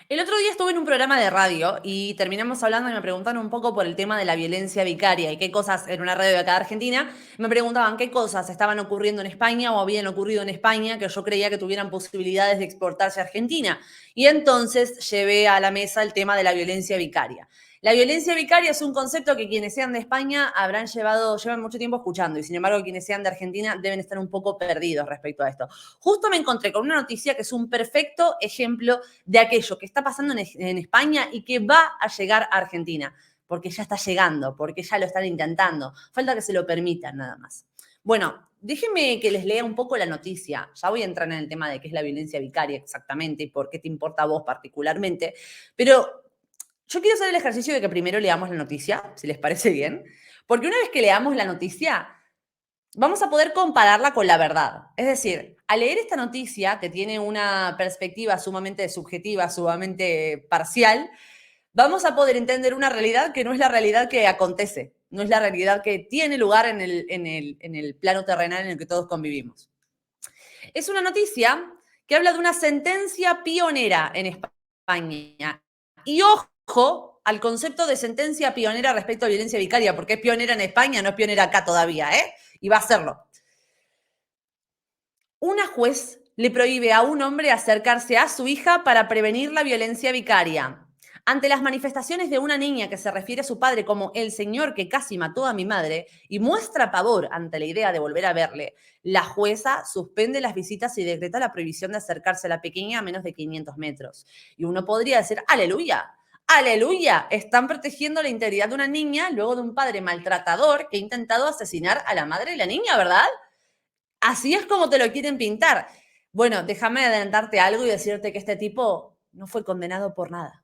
El otro día estuve en un programa de radio y terminamos hablando y me preguntaron un poco por el tema de la violencia vicaria y qué cosas, en una radio de acá de Argentina, me preguntaban qué cosas estaban ocurriendo en España o habían ocurrido en España que yo creía que tuvieran posibilidades de exportarse a Argentina. Y entonces llevé a la mesa el tema de la violencia vicaria. La violencia vicaria es un concepto que quienes sean de España llevan mucho tiempo escuchando y sin embargo quienes sean de Argentina deben estar un poco perdidos respecto a esto. Justo me encontré con una noticia que es un perfecto ejemplo de aquello que está pasando en España y que va a llegar a Argentina, porque ya está llegando, porque ya lo están intentando. Falta que se lo permitan nada más. Bueno, déjenme que les lea un poco la noticia. Ya voy a entrar en el tema de qué es la violencia vicaria exactamente y por qué te importa a vos particularmente, pero yo quiero hacer el ejercicio de que primero leamos la noticia, si les parece bien, porque una vez que leamos la noticia, vamos a poder compararla con la verdad. Es decir, al leer esta noticia, que tiene una perspectiva sumamente subjetiva, sumamente parcial, vamos a poder entender una realidad que no es la realidad que acontece, no es la realidad que tiene lugar en el plano terrenal en el que todos convivimos. Es una noticia que habla de una sentencia pionera en España. Y ojo al concepto de sentencia pionera respecto a violencia vicaria, porque es pionera en España, no es pionera acá todavía, ¿eh? Y va a serlo. Una juez le prohíbe a un hombre acercarse a su hija para prevenir la violencia vicaria. Ante las manifestaciones de una niña que se refiere a su padre como el señor que casi mató a mi madre y muestra pavor ante la idea de volver a verle, la jueza suspende las visitas y decreta la prohibición de acercarse a la pequeña a menos de 500 metros. Y uno podría decir, aleluya, aleluya, están protegiendo la integridad de una niña luego de un padre maltratador que ha intentado asesinar a la madre de la niña, ¿verdad? Así es como te lo quieren pintar. Bueno, déjame adelantarte algo y decirte que este tipo no fue condenado por nada.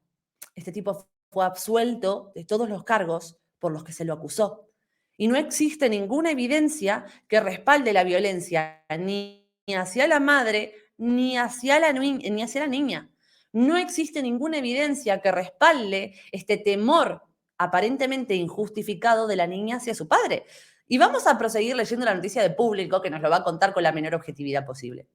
Este tipo fue absuelto de todos los cargos por los que se lo acusó. Y no existe ninguna evidencia que respalde la violencia ni hacia la madre ni hacia la niña. No existe ninguna evidencia que respalde este temor aparentemente injustificado de la niña hacia su padre. Y vamos a proseguir leyendo la noticia de Público, que nos lo va a contar con la menor objetividad posible.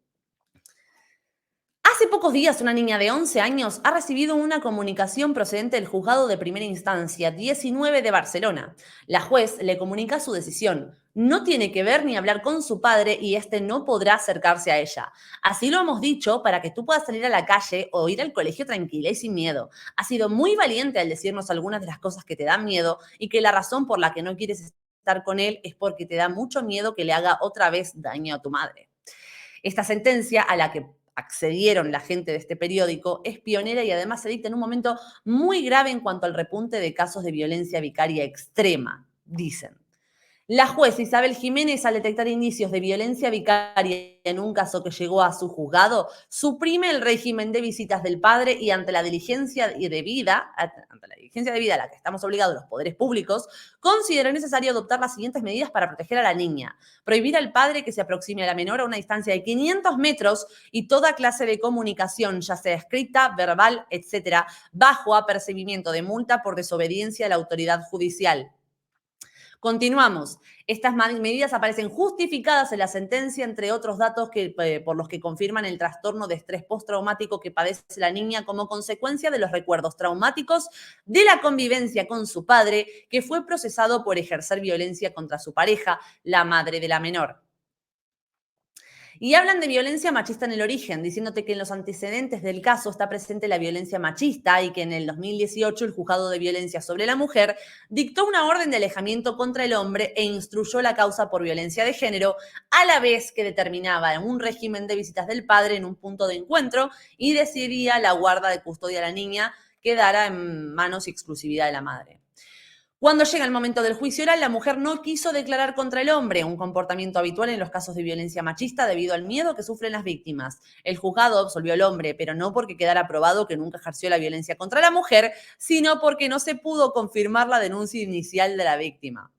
Hace pocos días, una niña de 11 años ha recibido una comunicación procedente del juzgado de primera instancia 19 de Barcelona. La juez le comunica su decisión. No tiene que ver ni hablar con su padre y este no podrá acercarse a ella. Así lo hemos dicho para que tú puedas salir a la calle o ir al colegio tranquila y sin miedo. Ha sido muy valiente al decirnos algunas de las cosas que te dan miedo y que la razón por la que no quieres estar con él es porque te da mucho miedo que le haga otra vez daño a tu madre. Esta sentencia a la que accedieron la gente de este periódico es pionera y además se dicta en un momento muy grave en cuanto al repunte de casos de violencia vicaria extrema, dicen. La juez Isabel Jiménez, al detectar indicios de violencia vicaria en un caso que llegó a su juzgado, suprime el régimen de visitas del padre y ante la diligencia debida a la que estamos obligados los poderes públicos, consideró necesario adoptar las siguientes medidas para proteger a la niña. Prohibir al padre que se aproxime a la menor a una distancia de 500 metros y toda clase de comunicación, ya sea escrita, verbal, etcétera, bajo apercibimiento de multa por desobediencia a la autoridad judicial. Continuamos. Estas medidas aparecen justificadas en la sentencia, entre otros datos por los que confirman el trastorno de estrés postraumático que padece la niña como consecuencia de los recuerdos traumáticos de la convivencia con su padre, que fue procesado por ejercer violencia contra su pareja, la madre de la menor. Y hablan de violencia machista en el origen, diciéndote que en los antecedentes del caso está presente la violencia machista y que en el 2018 el Juzgado de Violencia sobre la Mujer dictó una orden de alejamiento contra el hombre e instruyó la causa por violencia de género, a la vez que determinaba un régimen de visitas del padre en un punto de encuentro y decidía la guarda de custodia de la niña quedara en manos y exclusividad de la madre. Cuando llega el momento del juicio oral, la mujer no quiso declarar contra el hombre, un comportamiento habitual en los casos de violencia machista debido al miedo que sufren las víctimas. El juzgado absolvió al hombre, pero no porque quedara probado que nunca ejerció la violencia contra la mujer, sino porque no se pudo confirmar la denuncia inicial de la víctima.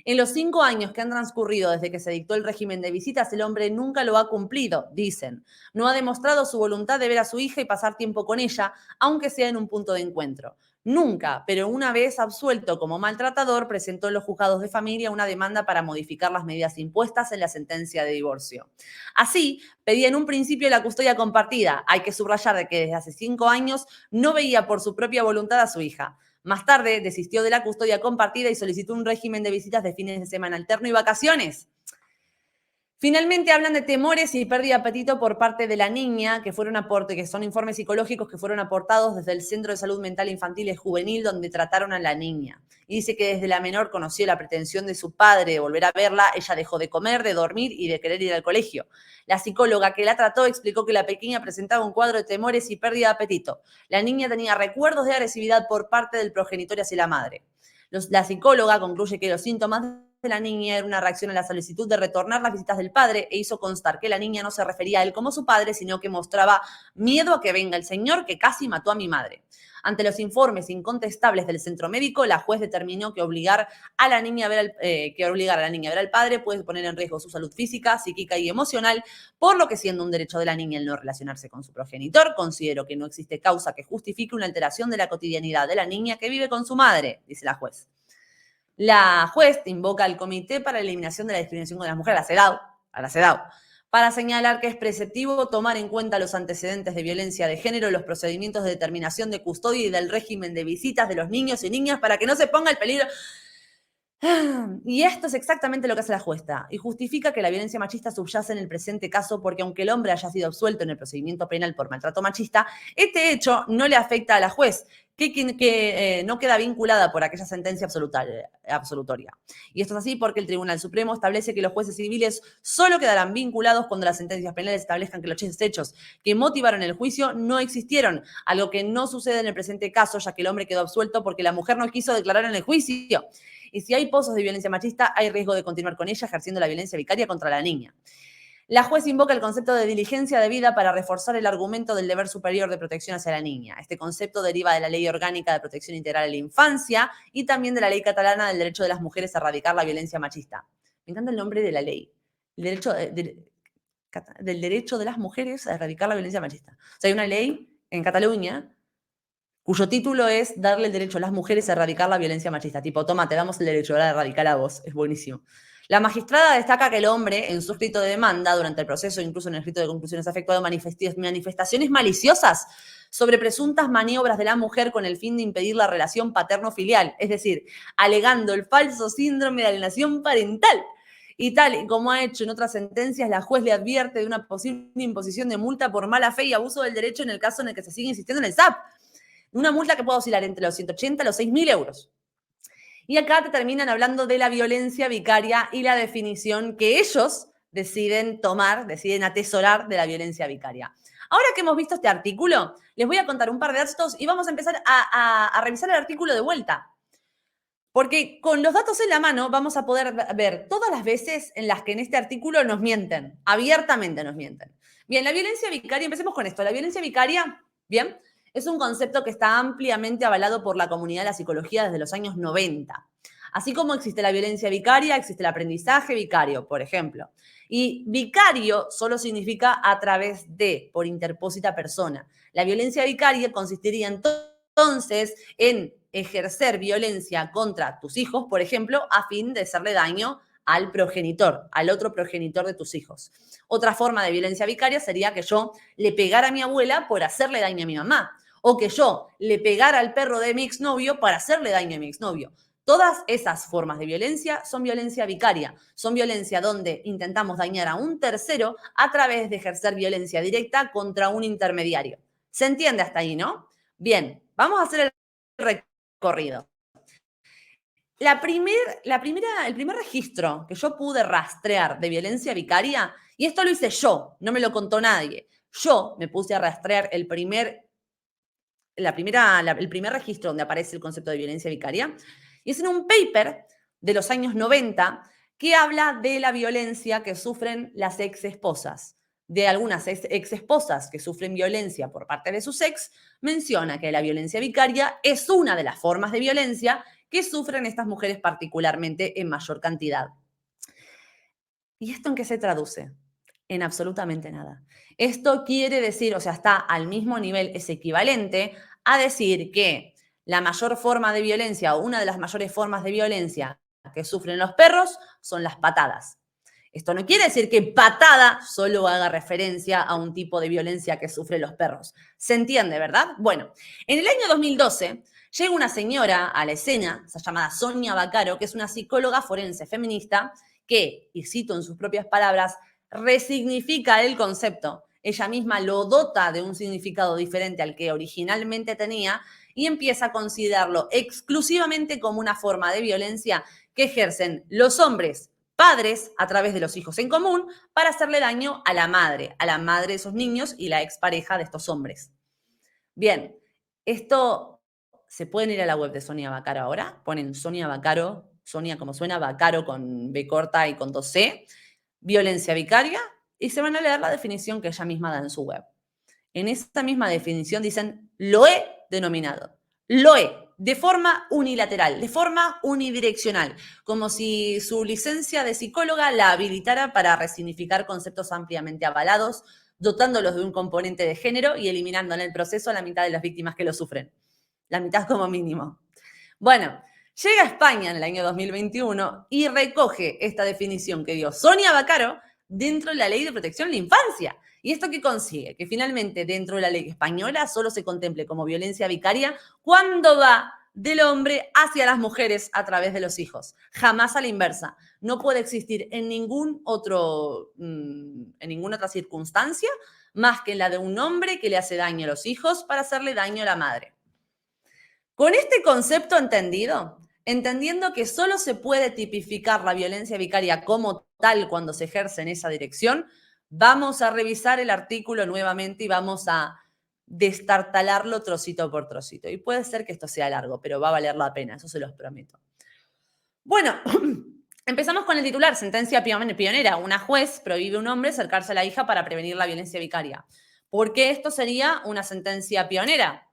En los 5 años que han transcurrido desde que se dictó el régimen de visitas, el hombre nunca lo ha cumplido, dicen. No ha demostrado su voluntad de ver a su hija y pasar tiempo con ella, aunque sea en un punto de encuentro. Nunca, pero una vez absuelto como maltratador, presentó en los juzgados de familia una demanda para modificar las medidas impuestas en la sentencia de divorcio. Así, pedía en un principio la custodia compartida. Hay que subrayar de que desde hace 5 años no veía por su propia voluntad a su hija. Más tarde desistió de la custodia compartida y solicitó un régimen de visitas de fines de semana alterno y vacaciones. Finalmente hablan de temores y pérdida de apetito por parte de la niña, que son informes psicológicos que fueron aportados desde el Centro de Salud Mental Infantil y Juvenil, donde trataron a la niña. Y dice que desde la menor conoció la pretensión de su padre de volver a verla, ella dejó de comer, de dormir y de querer ir al colegio. La psicóloga que la trató explicó que la pequeña presentaba un cuadro de temores y pérdida de apetito. La niña tenía recuerdos de agresividad por parte del progenitor hacia la madre. La psicóloga concluye que los síntomas de la niña era una reacción a la solicitud de retornar las visitas del padre e hizo constar que la niña no se refería a él como su padre, sino que mostraba miedo a que venga el señor que casi mató a mi madre. Ante los informes incontestables del centro médico, la juez determinó que obligar a la niña a ver al padre puede poner en riesgo su salud física, psíquica y emocional, por lo que, siendo un derecho de la niña el no relacionarse con su progenitor, considero que no existe causa que justifique una alteración de la cotidianidad de la niña que vive con su madre, dice la juez. La juez invoca al Comité para la Eliminación de la Discriminación de las Mujeres, a la CEDAW, para señalar que es preceptivo tomar en cuenta los antecedentes de violencia de género, los procedimientos de determinación de custodia y del régimen de visitas de los niños y niñas para que no se ponga en peligro. Y esto es exactamente lo que hace la jueza y justifica que la violencia machista subyace en el presente caso porque aunque el hombre haya sido absuelto en el procedimiento penal por maltrato machista, este hecho no le afecta a la juez, que no queda vinculada por aquella sentencia absolutoria. Y esto es así porque el Tribunal Supremo establece que los jueces civiles solo quedarán vinculados cuando las sentencias penales establezcan que los hechos que motivaron el juicio no existieron, algo que no sucede en el presente caso, ya que el hombre quedó absuelto porque la mujer no quiso declarar en el juicio. Y si hay pozos de violencia machista, hay riesgo de continuar con ella ejerciendo la violencia vicaria contra la niña. La juez invoca el concepto de diligencia debida para reforzar el argumento del deber superior de protección hacia la niña. Este concepto deriva de la Ley Orgánica de Protección Integral de la Infancia y también de la Ley Catalana del Derecho de las Mujeres a erradicar la violencia machista. Me encanta el nombre de la ley. Del derecho de las mujeres a erradicar la violencia machista. O sea, hay una ley en Cataluña cuyo título es darle el derecho a las mujeres a erradicar la violencia machista. Tipo, toma, te damos el derecho a erradicar a vos. Es buenísimo. La magistrada destaca que el hombre, en su escrito de demanda, durante el proceso, incluso en el escrito de conclusiones, ha efectuado manifestaciones maliciosas sobre presuntas maniobras de la mujer con el fin de impedir la relación paterno-filial, es decir, alegando el falso síndrome de alienación parental. Y tal y como ha hecho en otras sentencias, la juez le advierte de una posible imposición de multa por mala fe y abuso del derecho en el caso en el que se sigue insistiendo en el SAP. Una multa que puede oscilar entre los 180 y los 6.000 euros. Y acá te terminan hablando de la violencia vicaria y la definición que ellos deciden atesorar de la violencia vicaria. Ahora que hemos visto este artículo, les voy a contar un par de datos y vamos a empezar a revisar el artículo de vuelta. Porque con los datos en la mano vamos a poder ver todas las veces en las que en este artículo nos mienten, abiertamente nos mienten. Bien, la violencia vicaria, empecemos con esto. La violencia vicaria, bien, es un concepto que está ampliamente avalado por la comunidad de la psicología desde los años 90. Así como existe la violencia vicaria, existe el aprendizaje vicario, por ejemplo. Y vicario solo significa a través de, por interpósita persona. La violencia vicaria consistiría entonces en ejercer violencia contra tus hijos, por ejemplo, a fin de hacerle daño al progenitor, al otro progenitor de tus hijos. Otra forma de violencia vicaria sería que yo le pegara a mi abuela por hacerle daño a mi mamá, o que yo le pegara al perro de mi exnovio para hacerle daño a mi exnovio. Todas esas formas de violencia son violencia vicaria, son violencia donde intentamos dañar a un tercero a través de ejercer violencia directa contra un intermediario. ¿Se entiende hasta ahí, no? Bien, vamos a hacer el recorrido. El primer registro que yo pude rastrear de violencia vicaria, y esto lo hice yo, no me lo contó nadie, yo me puse a rastrear el primer registro donde aparece el concepto de violencia vicaria, y es en un paper de los años 90 que habla de la violencia que sufren las exesposas. De algunas exesposas que sufren violencia por parte de sus ex, menciona que la violencia vicaria es una de las formas de violencia que sufren estas mujeres particularmente en mayor cantidad. ¿Y esto en qué se traduce? En absolutamente nada. Esto quiere decir, o sea, está al mismo nivel, es equivalente a decir que la mayor forma de violencia o una de las mayores formas de violencia que sufren los perros son las patadas. Esto no quiere decir que patada solo haga referencia a un tipo de violencia que sufren los perros. ¿Se entiende, verdad? Bueno, en el año 2012 llega una señora a la escena, llamada Sonia Vaccaro, que es una psicóloga forense feminista que, y cito en sus propias palabras, resignifica el concepto. Ella misma lo dota de un significado diferente al que originalmente tenía y empieza a considerarlo exclusivamente como una forma de violencia que ejercen los hombres padres a través de los hijos en común para hacerle daño a la madre de esos niños y la expareja de estos hombres. Bien, esto se pueden ir a la web de Sonia Vaccaro ahora, ponen Sonia Vaccaro, Sonia como suena, Vaccaro con B corta y con 2C, violencia vicaria, y se van a leer la definición que ella misma da en su web. En esta misma definición dicen, lo he denominado, lo he, de forma unilateral, de forma unidireccional, como si su licencia de psicóloga la habilitara para resignificar conceptos ampliamente avalados, dotándolos de un componente de género y eliminando en el proceso a la mitad de las víctimas que lo sufren. La mitad como mínimo. Bueno, llega a España en el año 2021 y recoge esta definición que dio Sonia Vaccaro dentro de la Ley de Protección de la Infancia. ¿Y esto qué consigue? Que finalmente dentro de la ley española solo se contemple como violencia vicaria cuando va del hombre hacia las mujeres a través de los hijos. Jamás a la inversa. No puede existir en ninguna otra circunstancia más que en la de un hombre que le hace daño a los hijos para hacerle daño a la madre. Con este concepto entendido, entendiendo que solo se puede tipificar la violencia vicaria como tal cuando se ejerce en esa dirección, vamos a revisar el artículo nuevamente y vamos a destartalarlo trocito por trocito. Y puede ser que esto sea largo, pero va a valer la pena, eso se los prometo. Bueno, empezamos con el titular, sentencia pionera. Una juez prohíbe a un hombre acercarse a la hija para prevenir la violencia vicaria. ¿Por qué esto sería una sentencia pionera?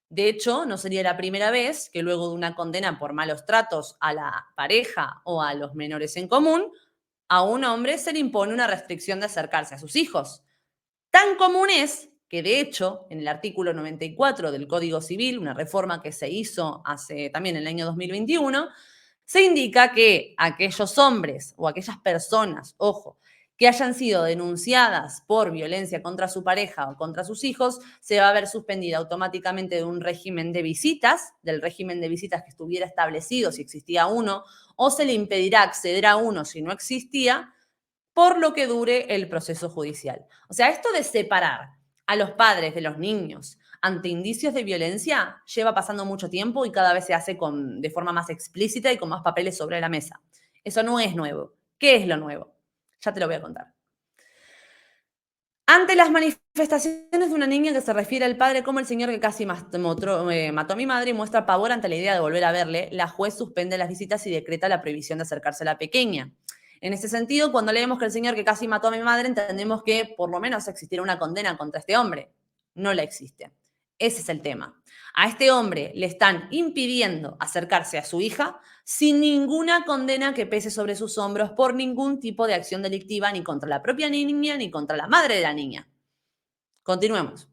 De hecho, no sería la primera vez que luego de una condena por malos tratos a la pareja o a los menores en común, a un hombre se le impone una restricción de acercarse a sus hijos. Tan común es que, de hecho, en el artículo 94 del Código Civil, una reforma que se hizo hace también en el año 2021, se indica que aquellos hombres o aquellas personas, ojo, que hayan sido denunciadas por violencia contra su pareja o contra sus hijos, se va a ver suspendida automáticamente de un régimen de visitas, del régimen de visitas que estuviera establecido si existía uno, o se le impedirá acceder a uno si no existía, por lo que dure el proceso judicial. O sea, esto de separar a los padres de los niños ante indicios de violencia lleva pasando mucho tiempo y cada vez se hace de forma más explícita y con más papeles sobre la mesa. Eso no es nuevo. ¿Qué es lo nuevo? Ya te lo voy a contar. Ante las manifestaciones de una niña que se refiere al padre como el señor que casi mató a mi madre y muestra pavor ante la idea de volver a verle, la juez suspende las visitas y decreta la prohibición de acercarse a la pequeña. En ese sentido, cuando leemos que el señor que casi mató a mi madre, entendemos que por lo menos existirá una condena contra este hombre. No la existe. Ese es el tema. A este hombre le están impidiendo acercarse a su hija sin ninguna condena que pese sobre sus hombros por ningún tipo de acción delictiva, ni contra la propia niña, ni contra la madre de la niña. Continuemos.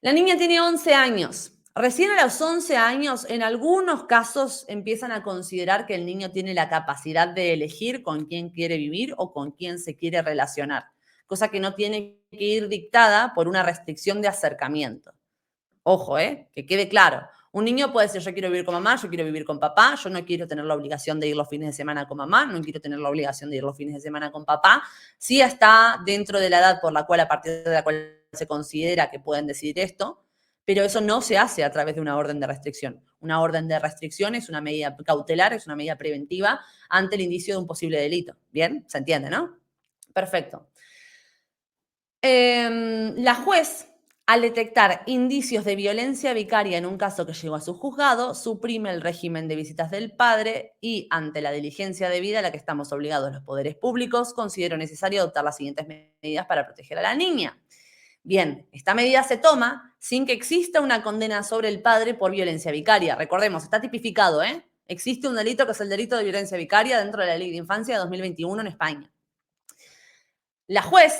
La niña tiene 11 años. Recién a los 11 años, en algunos casos, empiezan a considerar que el niño tiene la capacidad de elegir con quién quiere vivir o con quién se quiere relacionar, cosa que no tiene que ir dictada por una restricción de acercamiento. Ojo, que quede claro. Un niño puede decir, yo quiero vivir con mamá, yo quiero vivir con papá, yo no quiero tener la obligación de ir los fines de semana con mamá, no quiero tener la obligación de ir los fines de semana con papá. Sí está dentro de la edad por la cual, a partir de la cual se considera que pueden decidir esto, pero eso no se hace a través de una orden de restricción. Una orden de restricción es una medida cautelar, es una medida preventiva ante el indicio de un posible delito. ¿Bien? ¿Se entiende, no? Perfecto. La juez, al detectar indicios de violencia vicaria en un caso que llegó a su juzgado, suprime el régimen de visitas del padre y, ante la diligencia debida a la que estamos obligados los poderes públicos, considero necesario adoptar las siguientes medidas para proteger a la niña. Bien, esta medida se toma sin que exista una condena sobre el padre por violencia vicaria. Recordemos, está tipificado, ¿eh? Existe un delito que es el delito de violencia vicaria dentro de la Ley de Infancia de 2021 en España. La juez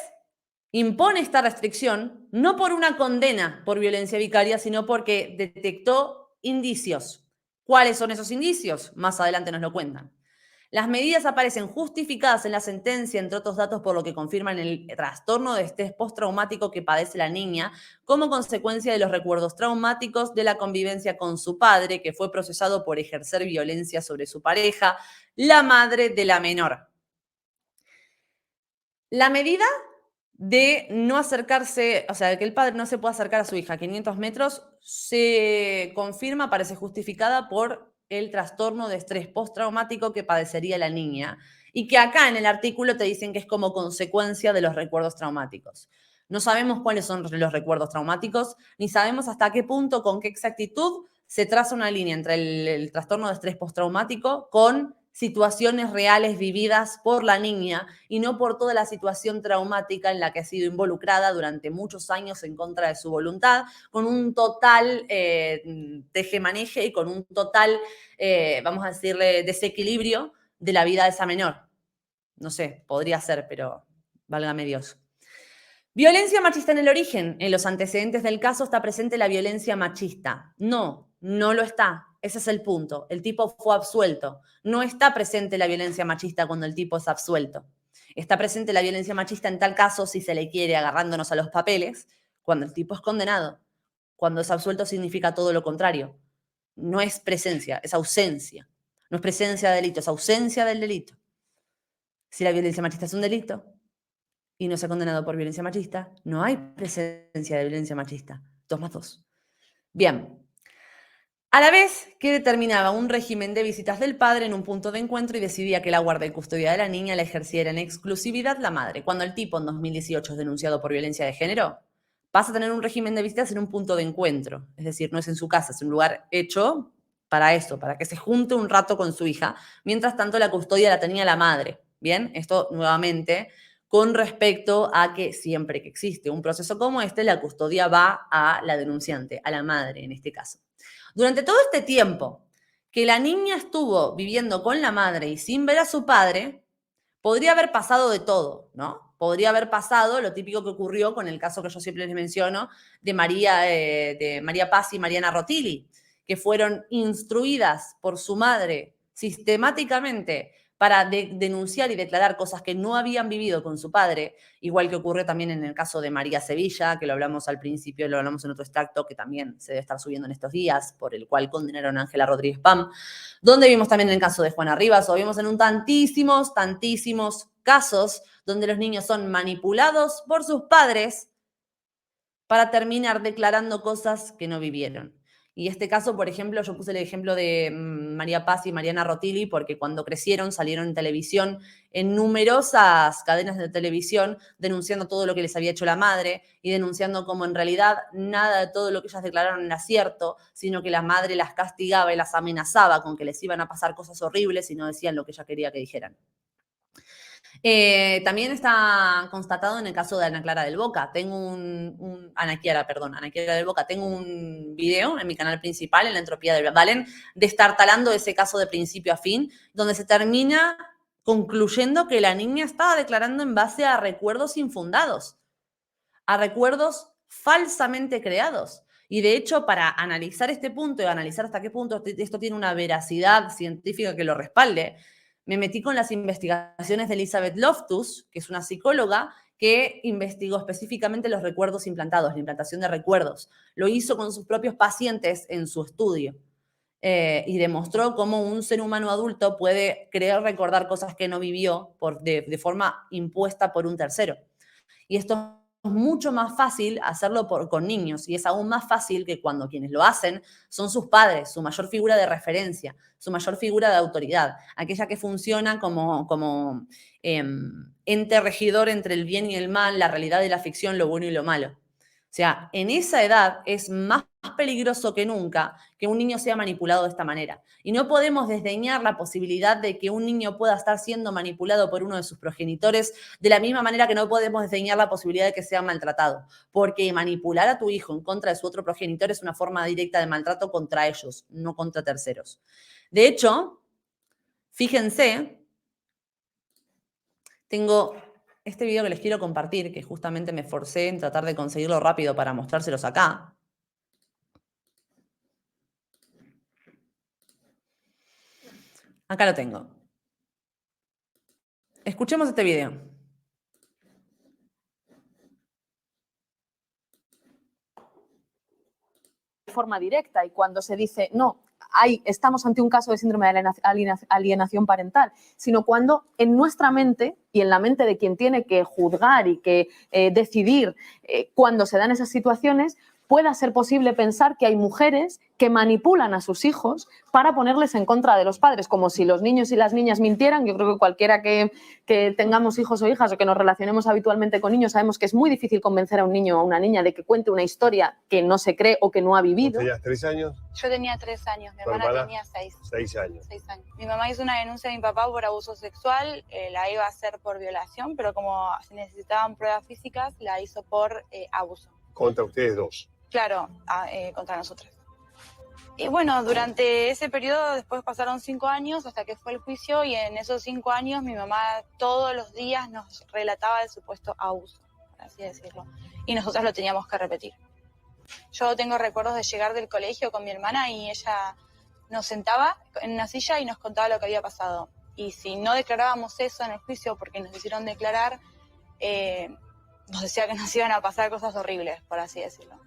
impone esta restricción no por una condena por violencia vicaria, sino porque detectó indicios. ¿Cuáles son esos indicios? Más adelante nos lo cuentan. Las medidas aparecen justificadas en la sentencia, entre otros datos, por lo que confirman el trastorno de estrés postraumático que padece la niña como consecuencia de los recuerdos traumáticos de la convivencia con su padre, que fue procesado por ejercer violencia sobre su pareja, la madre de la menor. La medida de no acercarse, o sea, de que el padre no se pueda acercar a su hija a 500 metros, se confirma, parece justificada por el trastorno de estrés postraumático que padecería la niña y que acá en el artículo te dicen que es como consecuencia de los recuerdos traumáticos. No sabemos cuáles son los recuerdos traumáticos, ni sabemos hasta qué punto, con qué exactitud se traza una línea entre el trastorno de estrés postraumático con situaciones reales vividas por la niña y no por toda la situación traumática en la que ha sido involucrada durante muchos años en contra de su voluntad, con un total tejemaneje y con un total, vamos a decirle, desequilibrio de la vida de esa menor. No sé, podría ser, pero válgame Dios. Violencia machista en el origen. En los antecedentes del caso está presente la violencia machista. No, no lo está. Ese es el punto. El tipo fue absuelto. No está presente la violencia machista cuando el tipo es absuelto. Está presente la violencia machista en tal caso, si se le quiere, agarrándonos a los papeles, cuando el tipo es condenado. Cuando es absuelto significa todo lo contrario. No es presencia, es ausencia. No es presencia de delito, es ausencia del delito. Si la violencia machista es un delito, y no se ha condenado por violencia machista, no hay presencia de violencia machista. 2 más 2. Bien. A la vez que determinaba un régimen de visitas del padre en un punto de encuentro y decidía que la guarda y custodia de la niña la ejerciera en exclusividad la madre. Cuando el tipo en 2018 es denunciado por violencia de género, pasa a tener un régimen de visitas en un punto de encuentro. Es decir, no es en su casa, es un lugar hecho para eso, para que se junte un rato con su hija. Mientras tanto, la custodia la tenía la madre. Bien, esto nuevamente con respecto a que siempre que existe un proceso como este, la custodia va a la denunciante, a la madre en este caso. Durante todo este tiempo que la niña estuvo viviendo con la madre y sin ver a su padre, podría haber pasado de todo, ¿no? Podría haber pasado lo típico que ocurrió con el caso que yo siempre les menciono de María Paz y Mariana Rotili, que fueron instruidas por su madre sistemáticamente para denunciar y declarar cosas que no habían vivido con su padre, igual que ocurre también en el caso de María Sevilla, que lo hablamos al principio, lo hablamos en otro extracto que también se debe estar subiendo en estos días, por el cual condenaron a Ángela Rodríguez Pam, donde vimos también en el caso de Juana Rivas, o vimos en un tantísimos casos donde los niños son manipulados por sus padres para terminar declarando cosas que no vivieron. Y este caso, por ejemplo, yo puse el ejemplo de María Paz y Mariana Rotili porque cuando crecieron salieron en televisión, en numerosas cadenas de televisión, denunciando todo lo que les había hecho la madre y denunciando como en realidad nada de todo lo que ellas declararon era cierto, sino que la madre las castigaba y las amenazaba con que les iban a pasar cosas horribles si no decían lo que ella quería que dijeran. También está constatado en el caso de Ana Clara del Boca. Ana Kiara del Boca. Tengo un video en mi canal principal, en la entropía de Valen, destartalando ese caso de principio a fin, donde se termina concluyendo que la niña estaba declarando en base a recuerdos infundados, a recuerdos falsamente creados. Y de hecho, para analizar este punto y analizar hasta qué punto esto tiene una veracidad científica que lo respalde, me metí con las investigaciones de Elizabeth Loftus, que es una psicóloga que investigó específicamente los recuerdos implantados, la implantación de recuerdos. Lo hizo con sus propios pacientes en su estudio y demostró cómo un ser humano adulto puede creer recordar cosas que no vivió de forma impuesta por un tercero. Y esto es mucho más fácil hacerlo con niños y es aún más fácil que cuando quienes lo hacen son sus padres, su mayor figura de referencia, su mayor figura de autoridad, aquella que funciona como ente regidor entre el bien y el mal, la realidad y la ficción, lo bueno y lo malo. sea, en esa edad es más peligroso que nunca que un niño sea manipulado de esta manera. Y no podemos desdeñar la posibilidad de que un niño pueda estar siendo manipulado por uno de sus progenitores, de la misma manera que no podemos desdeñar la posibilidad de que sea maltratado. Porque manipular a tu hijo en contra de su otro progenitor es una forma directa de maltrato contra ellos, no contra terceros. De hecho, fíjense, tengo este video que les quiero compartir, que justamente me esforcé en tratar de conseguirlo rápido para mostrárselos acá. Acá lo tengo. Escuchemos este video. Forma directa, y cuando se dice no, estamos ante un caso de síndrome de alienación parental, sino cuando en nuestra mente y en la mente de quien tiene que juzgar y que decidir cuando se dan esas situaciones, pueda ser posible pensar que hay mujeres que manipulan a sus hijos para ponerles en contra de los padres, como si los niños y las niñas mintieran. Yo creo que cualquiera que tengamos hijos o hijas o que nos relacionemos habitualmente con niños sabemos que es muy difícil convencer a un niño o a una niña de que cuente una historia que no se cree o que no ha vivido. ¿Tenías 3 años? Yo tenía 3 años, mi hermana tenía 6. 6 años. 6 años. Mi mamá hizo una denuncia de mi papá por abuso sexual, la iba a hacer por violación, pero como se necesitaban pruebas físicas, la hizo por abuso. Contra ustedes dos. Claro, contra nosotras. Y bueno, durante ese periodo después pasaron 5 años hasta que fue el juicio, y en esos 5 años mi mamá todos los días nos relataba el supuesto abuso, por así decirlo, y nosotras lo teníamos que repetir. Yo tengo recuerdos de llegar del colegio con mi hermana y ella nos sentaba en una silla y nos contaba lo que había pasado. Y si no declarábamos eso en el juicio, porque nos hicieron declarar, nos decía que nos iban a pasar cosas horribles, por así decirlo.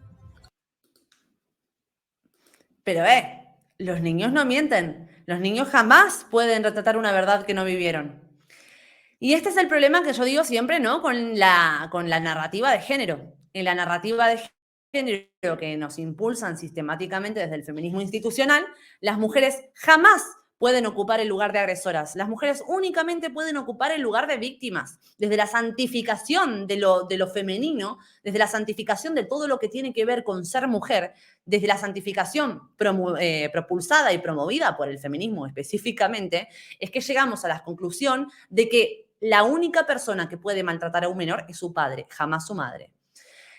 Pero los niños no mienten. Los niños jamás pueden retratar una verdad que no vivieron. Y este es el problema que yo digo siempre, ¿no? Con la narrativa de género. En la narrativa de género que nos impulsan sistemáticamente desde el feminismo institucional, las mujeres jamás pueden ocupar el lugar de agresoras. Las mujeres únicamente pueden ocupar el lugar de víctimas, desde la santificación de lo femenino, desde la santificación de todo lo que tiene que ver con ser mujer, desde la santificación propulsada y promovida por el feminismo específicamente, es que llegamos a la conclusión de que la única persona que puede maltratar a un menor es su padre, jamás su madre.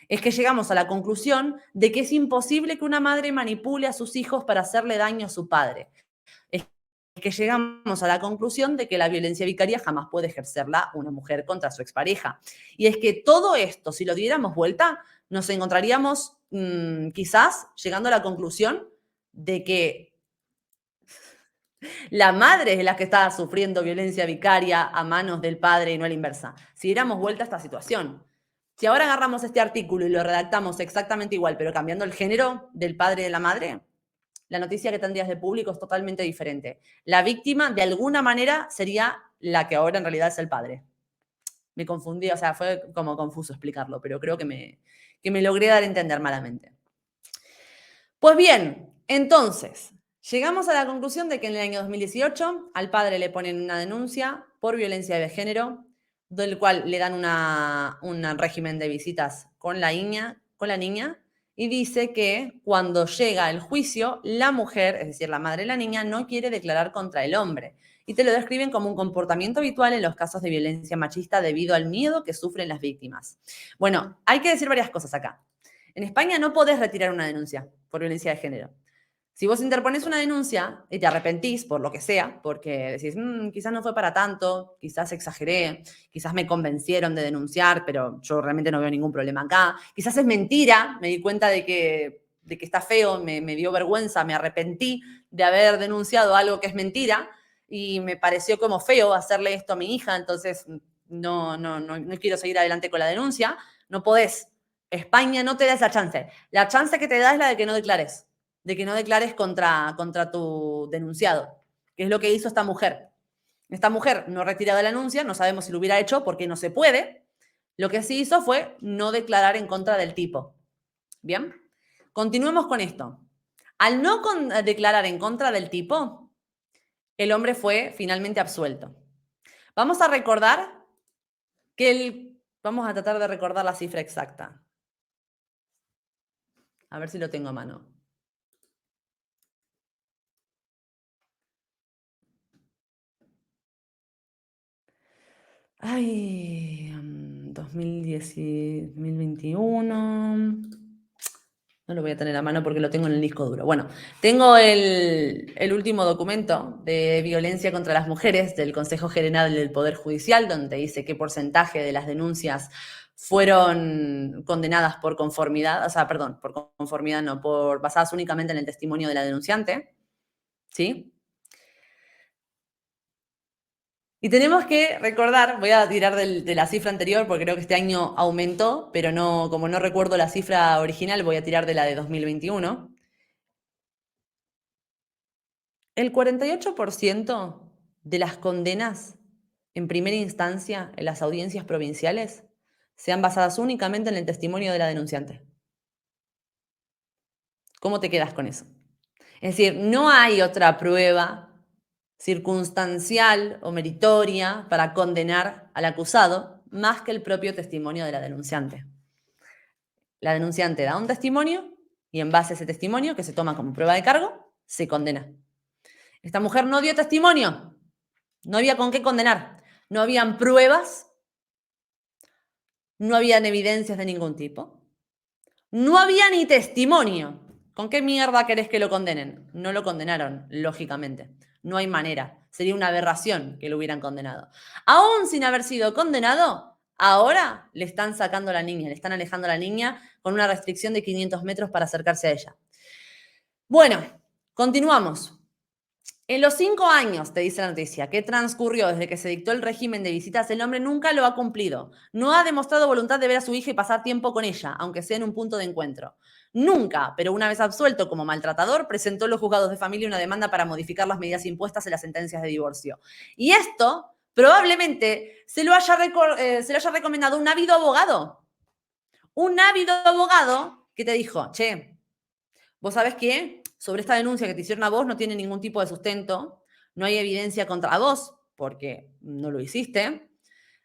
Es que llegamos a la conclusión de que es imposible que una madre manipule a sus hijos para hacerle daño a su padre. Es que llegamos a la conclusión de que la violencia vicaria jamás puede ejercerla una mujer contra su expareja. Y es que todo esto, si lo diéramos vuelta, nos encontraríamos quizás llegando a la conclusión de que la madre es la que está sufriendo violencia vicaria a manos del padre y no a la inversa. Si diéramos vuelta a esta situación. Si ahora agarramos este artículo y lo redactamos exactamente igual, pero cambiando el género del padre y de la madre, la noticia que tendrías de público es totalmente diferente. La víctima, de alguna manera, sería la que ahora en realidad es el padre. Me confundí, o sea, fue como confuso explicarlo, pero creo que me logré dar a entender malamente. Pues bien, entonces, llegamos a la conclusión de que en el año 2018 al padre le ponen una denuncia por violencia de género, del cual le dan un régimen de visitas con la niña, y dice que cuando llega el juicio, la mujer, es decir, la madre de la niña, no quiere declarar contra el hombre. Y te lo describen como un comportamiento habitual en los casos de violencia machista debido al miedo que sufren las víctimas. Bueno, hay que decir varias cosas acá. En España no podés retirar una denuncia por violencia de género. Si vos interponés una denuncia y te arrepentís por lo que sea, porque decís, quizás no fue para tanto, quizás exageré, quizás me convencieron de denunciar, pero yo realmente no veo ningún problema acá, quizás es mentira, me di cuenta de que está feo, me dio vergüenza, me arrepentí de haber denunciado algo que es mentira y me pareció como feo hacerle esto a mi hija, entonces no quiero seguir adelante con la denuncia, no podés. España no te da esa chance. La chance que te da es la de que no declares. De que no declares contra tu denunciado, que es lo que hizo esta mujer. Esta mujer no retiró la denuncia, no sabemos si lo hubiera hecho porque no se puede. Lo que sí hizo fue no declarar en contra del tipo. ¿Bien? Continuemos con esto. Al no declarar en contra del tipo, el hombre fue finalmente absuelto. Vamos a recordar que vamos a tratar de recordar la cifra exacta. A ver si lo tengo a mano. Ay, 2021. No lo voy a tener a mano porque lo tengo en el disco duro. Bueno, tengo el último documento de violencia contra las mujeres del Consejo General del Poder Judicial, donde dice qué porcentaje de las denuncias fueron condenadas por conformidad, o sea, perdón, por conformidad no, basadas únicamente en el testimonio de la denunciante, ¿sí? Y tenemos que recordar, voy a tirar de la cifra anterior porque creo que este año aumentó, pero no, como no recuerdo la cifra original, voy a tirar de la de 2021. El 48% de las condenas en primera instancia en las audiencias provinciales sean basadas únicamente en el testimonio de la denunciante. ¿Cómo te quedas con eso? Es decir, no hay otra prueba circunstancial o meritoria para condenar al acusado más que el propio testimonio de la denunciante. La denunciante da un testimonio y en base a ese testimonio, que se toma como prueba de cargo, se condena. Esta mujer no dio testimonio, no había con qué condenar, no habían pruebas, no habían evidencias de ningún tipo, no había ni testimonio. ¿Con qué mierda querés que lo condenen? No lo condenaron, lógicamente. No hay manera. Sería una aberración que lo hubieran condenado. Aún sin haber sido condenado, ahora le están sacando a la niña, le están alejando a la niña con una restricción de 500 metros para acercarse a ella. Bueno, continuamos. En los 5 años, te dice la noticia, que transcurrió desde que se dictó el régimen de visitas, el hombre nunca lo ha cumplido. No ha demostrado voluntad de ver a su hija y pasar tiempo con ella, aunque sea en un punto de encuentro. Nunca, pero una vez absuelto como maltratador, presentó en los juzgados de familia una demanda para modificar las medidas impuestas en las sentencias de divorcio. Y esto probablemente se lo haya recomendado un ávido abogado. Un ávido abogado que te dijo, che, ¿vos sabés qué? Sobre esta denuncia que te hicieron a vos no tiene ningún tipo de sustento, no hay evidencia contra vos, porque no lo hiciste.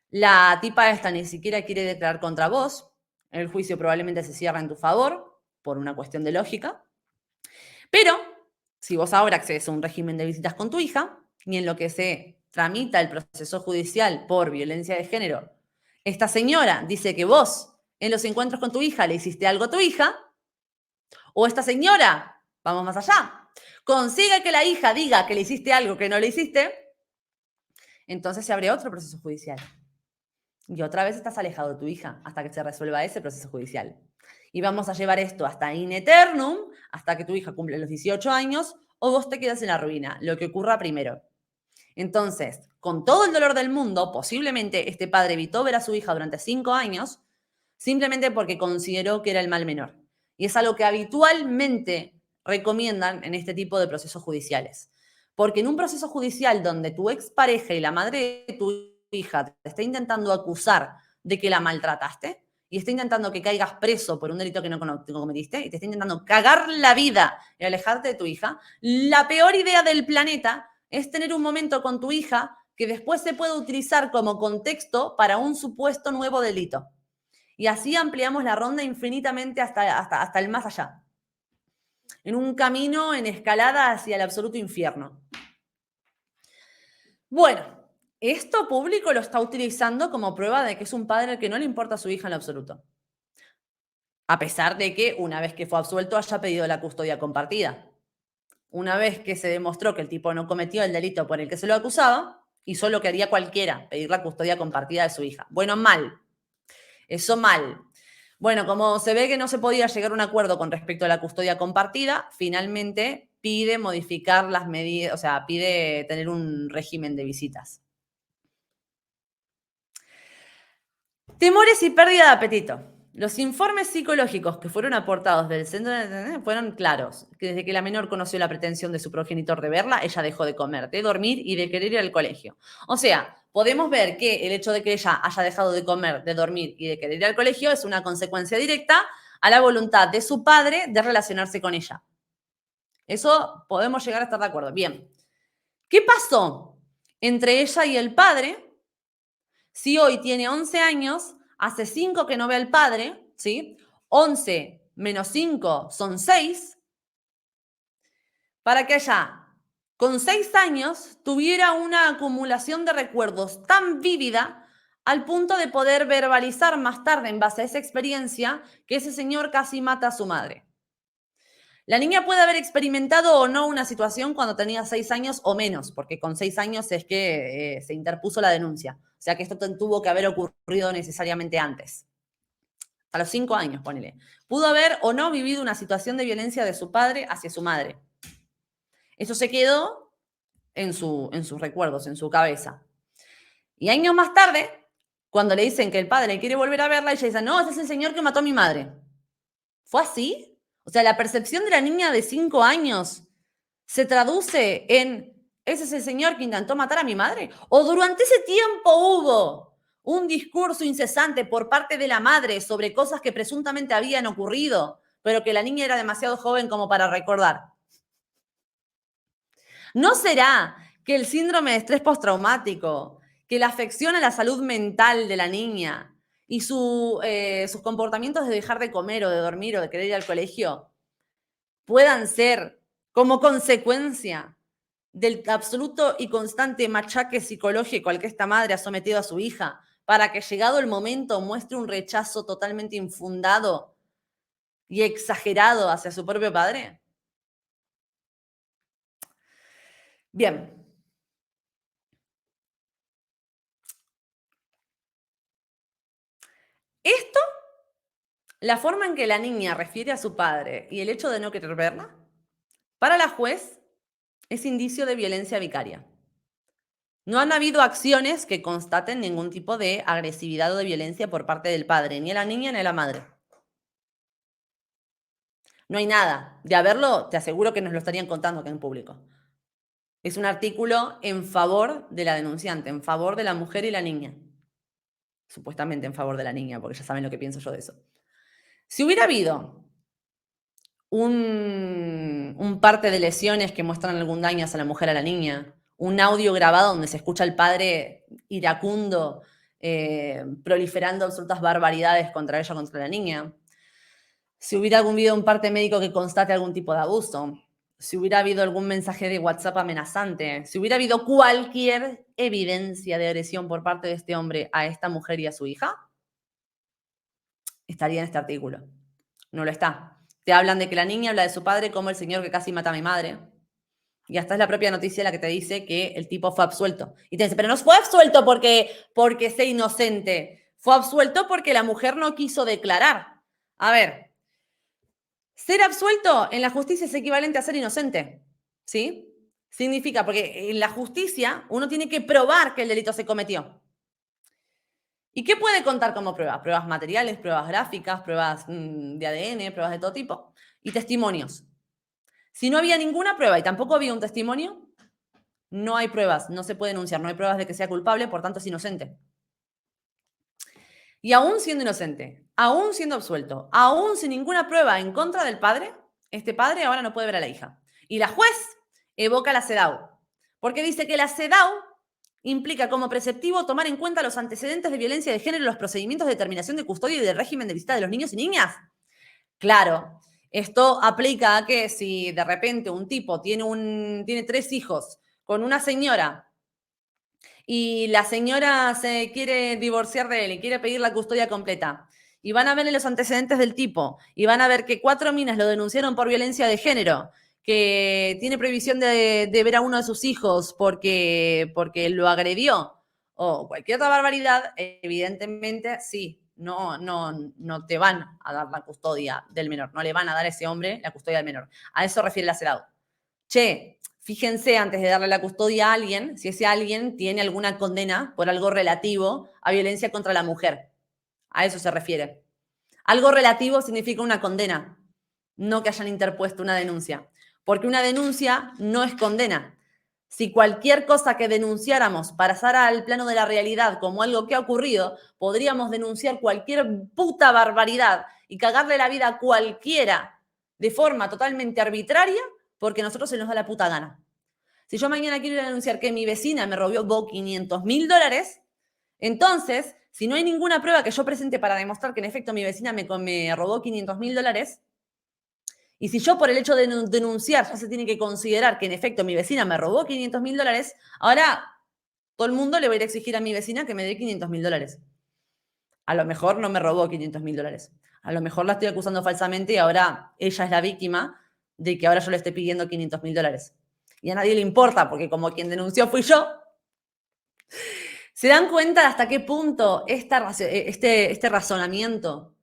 La tipa esta ni siquiera quiere declarar contra vos. El juicio probablemente se cierra en tu favor, por una cuestión de lógica. Pero, si vos ahora accedes a un régimen de visitas con tu hija, y en lo que se tramita el proceso judicial por violencia de género, esta señora dice que vos, en los encuentros con tu hija, le hiciste algo a tu hija, o esta señora, vamos más allá, consigue que la hija diga que le hiciste algo que no le hiciste, entonces se abre otro proceso judicial. Y otra vez estás alejado de tu hija hasta que se resuelva ese proceso judicial. Y vamos a llevar esto hasta in eternum, hasta que tu hija cumple los 18 años o vos te quedas en la ruina, lo que ocurra primero. Entonces, con todo el dolor del mundo, posiblemente este padre evitó ver a su hija durante 5 años simplemente porque consideró que era el mal menor. Y es algo que habitualmente recomiendan en este tipo de procesos judiciales. Porque en un proceso judicial donde tu expareja y la madre de tu hija te está intentando acusar de que la maltrataste y está intentando que caigas preso por un delito que no cometiste y te está intentando cagar la vida y alejarte de tu hija, la peor idea del planeta es tener un momento con tu hija que después se puede utilizar como contexto para un supuesto nuevo delito. Y así ampliamos la ronda infinitamente hasta el más allá. En un camino en escalada hacia el absoluto infierno. Bueno, esto público lo está utilizando como prueba de que es un padre al que no le importa a su hija en lo absoluto. A pesar de que una vez que fue absuelto haya pedido la custodia compartida. Una vez que se demostró que el tipo no cometió el delito por el que se lo acusaba, hizo lo que haría cualquiera, pedir la custodia compartida de su hija. Bueno, mal. Eso mal. Bueno, como se ve que no se podía llegar a un acuerdo con respecto a la custodia compartida, finalmente pide modificar las medidas, o sea, pide tener un régimen de visitas. Temores y pérdida de apetito. Los informes psicológicos que fueron aportados del centro fueron claros, que desde que la menor conoció la pretensión de su progenitor de verla, ella dejó de comer, de dormir y de querer ir al colegio. O sea, podemos ver que el hecho de que ella haya dejado de comer, de dormir y de querer ir al colegio es una consecuencia directa a la voluntad de su padre de relacionarse con ella. Eso podemos llegar a estar de acuerdo. Bien. ¿Qué pasó entre ella y el padre? Si hoy tiene 11 años, hace 5 que no ve al padre, ¿sí? 11 menos 5 son 6, para que ella, con 6 años, tuviera una acumulación de recuerdos tan vívida al punto de poder verbalizar más tarde, en base a esa experiencia, que ese señor casi mata a su madre. La niña puede haber experimentado o no una situación cuando tenía 6 años o menos, porque con 6 años es que se interpuso la denuncia. O sea que esto tuvo que haber ocurrido necesariamente antes. A los 5 años, ponele. Pudo haber o no vivido una situación de violencia de su padre hacia su madre. Eso se quedó en sus recuerdos, en su cabeza. Y años más tarde, cuando le dicen que el padre quiere volver a verla, ella dice, no, ese es el señor que mató a mi madre. ¿Fue así? O sea, la percepción de la niña de 5 años se traduce en, ese es el señor que intentó matar a mi madre. O durante ese tiempo hubo un discurso incesante por parte de la madre sobre cosas que presuntamente habían ocurrido, pero que la niña era demasiado joven como para recordar. ¿No será que el síndrome de estrés postraumático, que la afección a la salud mental de la niña y sus comportamientos de dejar de comer o de dormir o de querer ir al colegio puedan ser como consecuencia del absoluto y constante machaque psicológico al que esta madre ha sometido a su hija para que llegado el momento muestre un rechazo totalmente infundado y exagerado hacia su propio padre? Bien. Esto, la forma en que la niña refiere a su padre y el hecho de no querer verla, para la juez es indicio de violencia vicaria. No han habido acciones que constaten ningún tipo de agresividad o de violencia por parte del padre, ni a la niña ni a la madre. No hay nada. De haberlo, te aseguro que nos lo estarían contando acá en público. Es un artículo en favor de la denunciante, en favor de la mujer y la niña. Supuestamente en favor de la niña, porque ya saben lo que pienso yo de eso. Si hubiera habido un parte de lesiones que muestran algún daño hacia la mujer a la niña, un audio grabado donde se escucha al padre iracundo, proliferando absolutas barbaridades contra ella, contra la niña, si hubiera habido un parte médico que constate algún tipo de abuso, si hubiera habido algún mensaje de WhatsApp amenazante, si hubiera habido cualquier evidencia de agresión por parte de este hombre a esta mujer y a su hija, estaría en este artículo. No lo está. Te hablan de que la niña habla de su padre como el señor que casi mata a mi madre. Y hasta es la propia noticia la que te dice que el tipo fue absuelto. Y te dice, pero no fue absuelto porque sea inocente. Fue absuelto porque la mujer no quiso declarar. A ver, ser absuelto en la justicia es equivalente a ser inocente. ¿Sí? Significa, porque en la justicia uno tiene que probar que el delito se cometió. ¿Y qué puede contar como prueba? Pruebas materiales, pruebas gráficas, pruebas de ADN, pruebas de todo tipo y testimonios. Si no había ninguna prueba y tampoco había un testimonio, no hay pruebas, no se puede denunciar, no hay pruebas de que sea culpable, por tanto es inocente. Y aún siendo inocente, aún siendo absuelto, aún sin ninguna prueba en contra del padre, este padre ahora no puede ver a la hija. Y la juez evoca la CEDAW, porque dice que la CEDAW implica como preceptivo tomar en cuenta los antecedentes de violencia de género en los procedimientos de determinación de custodia y de régimen de visita de los niños y niñas. Claro, esto aplica a que si de repente un tipo tiene 3 hijos con una señora y la señora se quiere divorciar de él y quiere pedir la custodia completa, y van a ver los antecedentes del tipo, y van a ver que 4 minas lo denunciaron por violencia de género, que tiene prohibición de ver a uno de sus hijos porque lo agredió, o cualquier otra barbaridad, evidentemente sí, no te van a dar la custodia del menor, no le van a dar a ese hombre la custodia del menor. A eso refiere la CEDAW. Che, fíjense antes de darle la custodia a alguien, si ese alguien tiene alguna condena por algo relativo a violencia contra la mujer. A eso se refiere. Algo relativo significa una condena, no que hayan interpuesto una denuncia. Porque una denuncia no es condena. Si cualquier cosa que denunciáramos pasara al plano de la realidad como algo que ha ocurrido, podríamos denunciar cualquier puta barbaridad y cagarle la vida a cualquiera de forma totalmente arbitraria porque a nosotros se nos da la puta gana. Si yo mañana quiero ir a denunciar que mi vecina me robó $500.000, entonces, si no hay ninguna prueba que yo presente para demostrar que en efecto mi vecina me robó $500.000, Y si yo por el hecho de denunciar ya se tiene que considerar que en efecto mi vecina me robó $500.000, ahora todo el mundo le va a ir a exigir a mi vecina que me dé $500.000. A lo mejor no me robó $500.000. A lo mejor la estoy acusando falsamente y ahora ella es la víctima de que ahora yo le esté pidiendo $500.000. Y a nadie le importa porque como quien denunció fui yo. ¿Se dan cuenta de hasta qué punto este razonamiento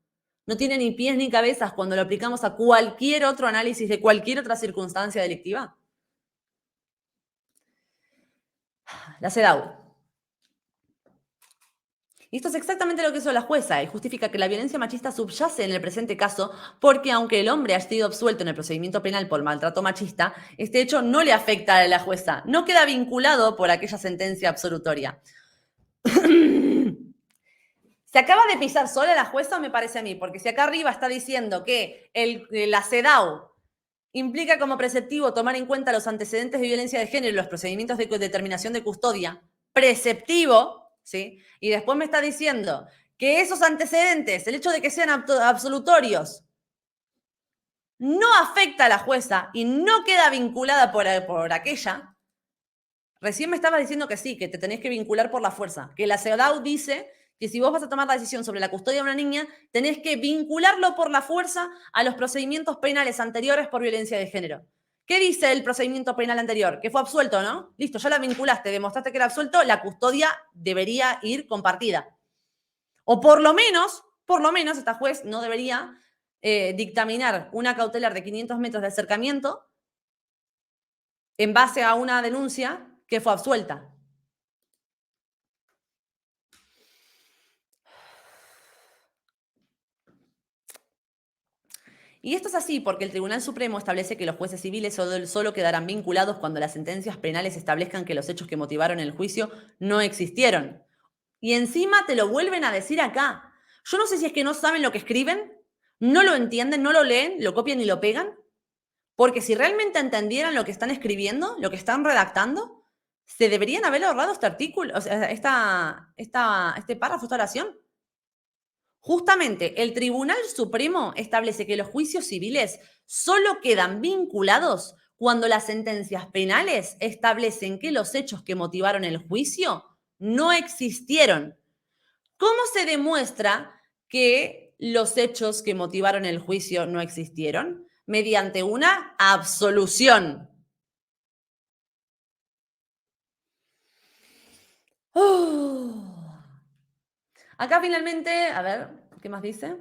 no tiene ni pies ni cabezas cuando lo aplicamos a cualquier otro análisis de cualquier otra circunstancia delictiva? La CEDAW. Y esto es exactamente lo que hizo la jueza y justifica que la violencia machista subyace en el presente caso porque aunque el hombre haya sido absuelto en el procedimiento penal por maltrato machista, este hecho no le afecta a la jueza, no queda vinculado por aquella sentencia absolutoria. ¿Se acaba de pisar sola la jueza, me parece a mí? Porque si acá arriba está diciendo que la CEDAW implica como preceptivo tomar en cuenta los antecedentes de violencia de género y los procedimientos de determinación de custodia, preceptivo, ¿sí? Y después me está diciendo que esos antecedentes, el hecho de que sean absolutorios, no afecta a la jueza y no queda vinculada por aquella. Recién me estabas diciendo que sí, que te tenés que vincular por la fuerza, que la CEDAW dice que si vos vas a tomar la decisión sobre la custodia de una niña, tenés que vincularlo por la fuerza a los procedimientos penales anteriores por violencia de género. ¿Qué dice el procedimiento penal anterior? Que fue absuelto, ¿no? Listo, ya la vinculaste, demostraste que era absuelto, la custodia debería ir compartida. O por lo menos, esta juez no debería dictaminar una cautelar de 500 metros de acercamiento en base a una denuncia que fue absuelta. Y esto es así porque el Tribunal Supremo establece que los jueces civiles solo quedarán vinculados cuando las sentencias penales establezcan que los hechos que motivaron el juicio no existieron. Y encima te lo vuelven a decir acá. Yo no sé si es que no saben lo que escriben, no lo entienden, no lo leen, lo copian y lo pegan. Porque si realmente entendieran lo que están escribiendo, lo que están redactando, se deberían haber ahorrado este artículo, o sea, este párrafo, esta oración. Justamente, el Tribunal Supremo establece que los juicios civiles solo quedan vinculados cuando las sentencias penales establecen que los hechos que motivaron el juicio no existieron. ¿Cómo se demuestra que los hechos que motivaron el juicio no existieron? Mediante una absolución. Acá finalmente, a ver, ¿qué más dice?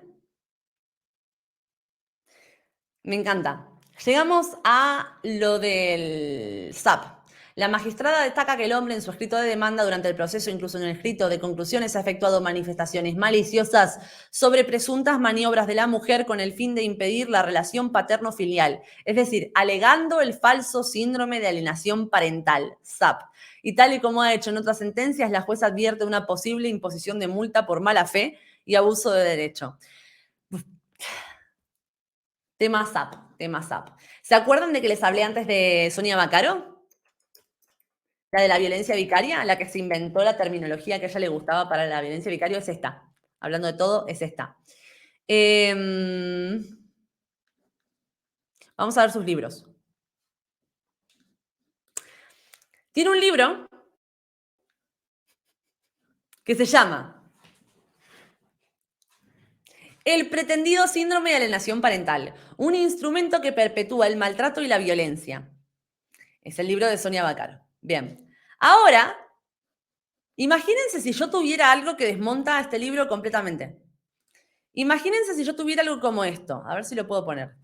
Me encanta. Llegamos a lo del SAP. La magistrada destaca que el hombre en su escrito de demanda durante el proceso, incluso en el escrito de conclusiones, ha efectuado manifestaciones maliciosas sobre presuntas maniobras de la mujer con el fin de impedir la relación paterno-filial, es decir, alegando el falso síndrome de alienación parental, SAP. Y tal y como ha hecho en otras sentencias, la jueza advierte una posible imposición de multa por mala fe y abuso de derecho. Tema SAP. ¿Se acuerdan de que les hablé antes de Sonia Vaccaro? La de la violencia vicaria, la que se inventó la terminología que a ella le gustaba para la violencia vicaria es esta. Hablando de todo, es esta. Vamos a ver sus libros. Tiene un libro que se llama El pretendido síndrome de alienación parental, un instrumento que perpetúa el maltrato y la violencia. Es el libro de Sonia Vaccaro. Bien. Ahora, imagínense si yo tuviera algo que desmonta este libro completamente. Imagínense si yo tuviera algo como esto. A ver si lo puedo poner.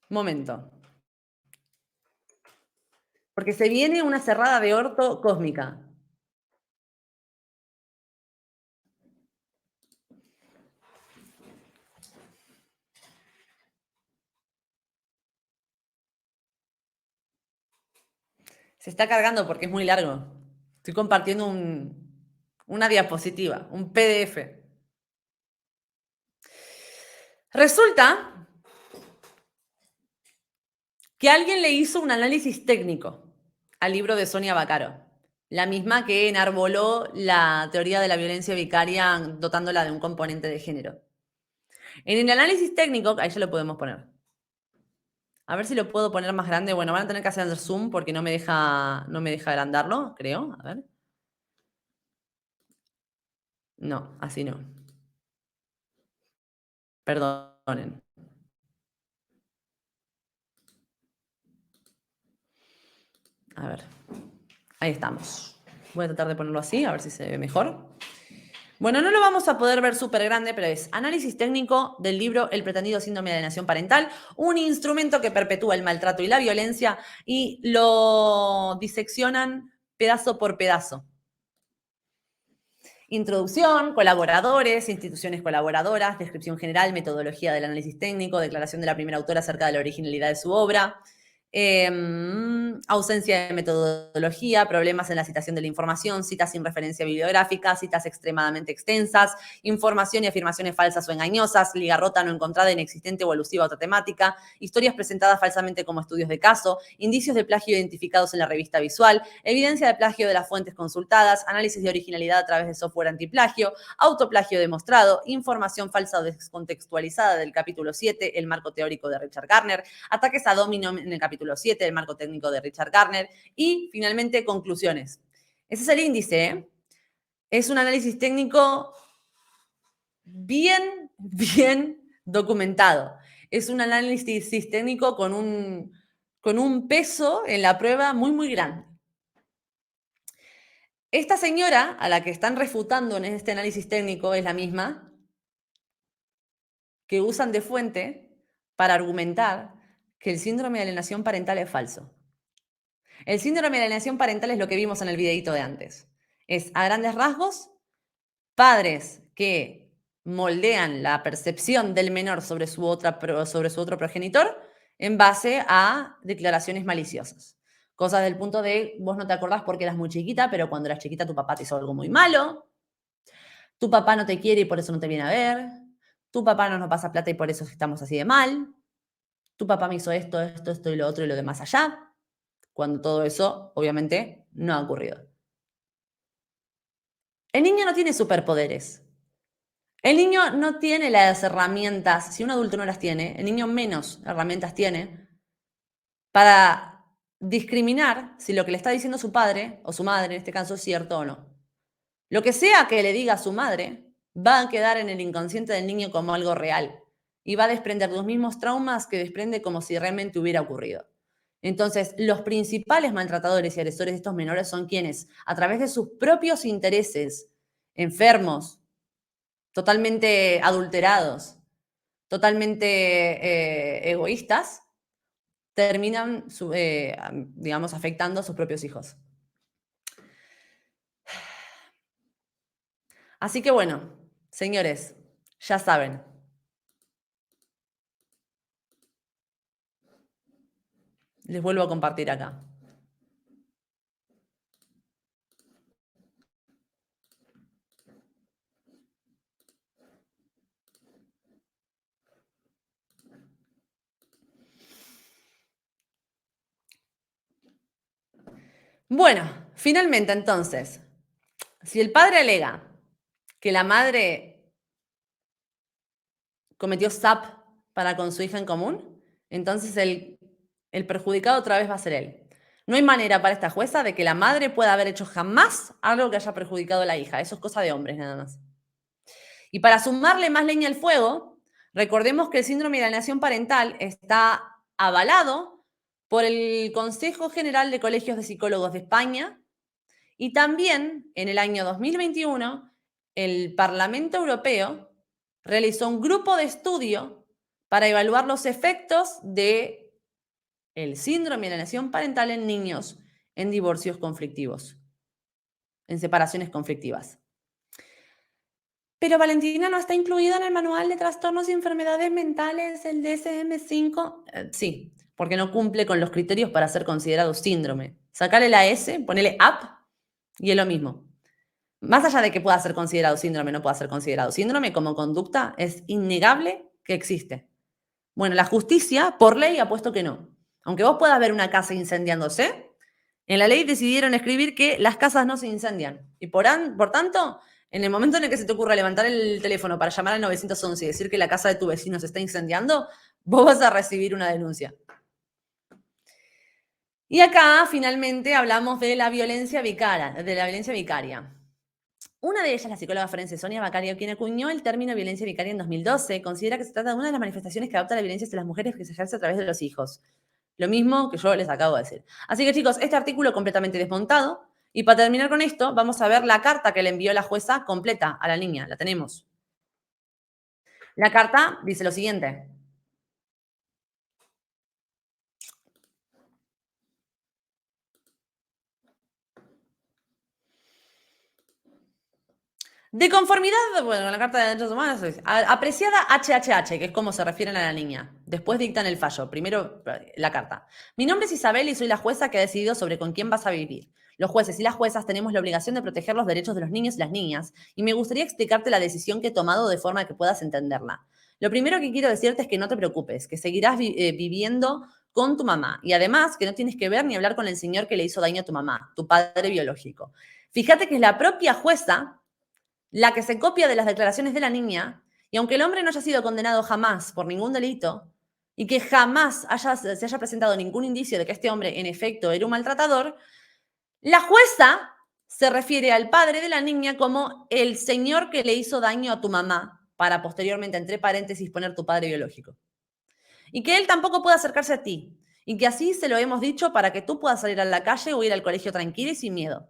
Momento. Porque se viene una cerrada de orto cósmica. Se está cargando porque es muy largo. Estoy compartiendo una diapositiva, un PDF. Resulta que alguien le hizo un análisis técnico al libro de Sonia Vaccaro. La misma que enarboló la teoría de la violencia vicaria dotándola de un componente de género. En el análisis técnico, ahí ya lo podemos poner. A ver si lo puedo poner más grande. Bueno, van a tener que hacer el zoom porque no me deja agrandarlo, creo. A ver. No, así no. Perdonen. A ver. Ahí estamos. Voy a tratar de ponerlo así, a ver si se ve mejor. Bueno, no lo vamos a poder ver súper grande, pero es análisis técnico del libro El pretendido síndrome de alienación parental, un instrumento que perpetúa el maltrato y la violencia y lo diseccionan pedazo por pedazo. Introducción, colaboradores, instituciones colaboradoras, descripción general, metodología del análisis técnico, declaración de la primera autora acerca de la originalidad de su obra, ausencia de metodología, problemas en la citación de la información, citas sin referencia bibliográfica, citas extremadamente extensas, información y afirmaciones falsas o engañosas, liga rota no encontrada, inexistente o alusiva a otra temática, historias presentadas falsamente como estudios de caso, indicios de plagio identificados en la revista visual, evidencia de plagio de las fuentes consultadas, análisis de originalidad a través de software antiplagio, autoplagio demostrado, información falsa o descontextualizada del capítulo 7, el marco teórico de Richard Garner, ataques ad hominem en el capítulo 7, el marco técnico de Richard Garner, y finalmente conclusiones. Ese es el índice, ¿eh? Es un análisis técnico bien documentado. Es un análisis técnico con un peso en la prueba muy grande. Esta señora a la que están refutando en este análisis técnico es la misma que usan de fuente para argumentar que el síndrome de alienación parental es falso. El síndrome de alienación parental es lo que vimos en el videito de antes. Es, a grandes rasgos, padres que moldean la percepción del menor sobre su otro progenitor en base a declaraciones maliciosas. Cosas del punto de, vos no te acordás porque eras muy chiquita, pero cuando eras chiquita tu papá te hizo algo muy malo, tu papá no te quiere y por eso no te viene a ver, tu papá no nos pasa plata y por eso estamos así de mal, tu papá me hizo esto y lo otro y lo de más allá, cuando todo eso, obviamente, no ha ocurrido. El niño no tiene superpoderes. El niño no tiene las herramientas, si un adulto no las tiene, el niño menos herramientas tiene para discriminar si lo que le está diciendo su padre o su madre, en este caso, es cierto o no. Lo que sea que le diga a su madre va a quedar en el inconsciente del niño como algo real y va a desprender los mismos traumas que desprende como si realmente hubiera ocurrido. Entonces, los principales maltratadores y agresores de estos menores son quienes, a través de sus propios intereses enfermos, totalmente adulterados, totalmente egoístas, terminan, digamos, afectando a sus propios hijos. Así que bueno, señores, ya saben. Les vuelvo a compartir acá. Bueno, finalmente entonces, si el padre alega que la madre cometió SAP para con su hija en común, entonces el perjudicado otra vez va a ser él. No hay manera para esta jueza de que la madre pueda haber hecho jamás algo que haya perjudicado a la hija. Eso es cosa de hombres nada más. Y para sumarle más leña al fuego, recordemos que el síndrome de alienación parental está avalado por el Consejo General de Colegios de Psicólogos de España y también en el año 2021 el Parlamento Europeo realizó un grupo de estudio para evaluar los efectos de el síndrome de alienación parental en niños en divorcios conflictivos, en separaciones conflictivas. Pero Valentina no está incluida en el manual de trastornos y enfermedades mentales, el DSM-5. Sí, porque no cumple con los criterios para ser considerado síndrome. Sacale la S, ponele up y es lo mismo. Más allá de que pueda ser considerado síndrome, no pueda ser considerado síndrome, como conducta es innegable que existe. Bueno, la justicia, por ley, ha puesto que no. Aunque vos puedas ver una casa incendiándose, En la ley decidieron escribir que las casas no se incendian. Y por tanto, en el momento en el que se te ocurra levantar el teléfono para llamar al 911 y decir que la casa de tu vecino se está incendiando, vos vas a recibir una denuncia. Y acá, finalmente, hablamos de la violencia vicaria. Una de ellas, la psicóloga forense Sonia Bacario, quien acuñó el término violencia vicaria en 2012, considera que se trata de una de las manifestaciones que adopta la violencia hacia las mujeres que se ejerce a través de los hijos. Lo mismo que yo les acabo de decir. Así que, chicos, este artículo completamente desmontado. Y para terminar con esto, vamos a ver la carta que le envió la jueza completa a la niña. La tenemos. La carta dice lo siguiente. De conformidad, bueno, la Carta de Derechos Humanos, apreciada HHH, que es como se refieren a la niña. Después dictan el fallo. Primero, la carta. Mi nombre es Isabel y soy la jueza que ha decidido sobre con quién vas a vivir. Los jueces y las juezas tenemos la obligación de proteger los derechos de los niños y las niñas, y me gustaría explicarte la decisión que he tomado de forma que puedas entenderla. Lo primero que quiero decirte es que no te preocupes, que seguirás viviendo con tu mamá, y además que no tienes que ver ni hablar con el señor que le hizo daño a tu mamá, tu padre biológico. Fíjate que es la propia jueza la que se copia de las declaraciones de la niña, y aunque el hombre no haya sido condenado jamás por ningún delito y que jamás se haya presentado ningún indicio de que este hombre en efecto era un maltratador, la jueza se refiere al padre de la niña como el señor que le hizo daño a tu mamá, para posteriormente, entre paréntesis, poner tu padre biológico. Y que él tampoco puede acercarse a ti, y que así se lo hemos dicho para que tú puedas salir a la calle o ir al colegio tranquila y sin miedo.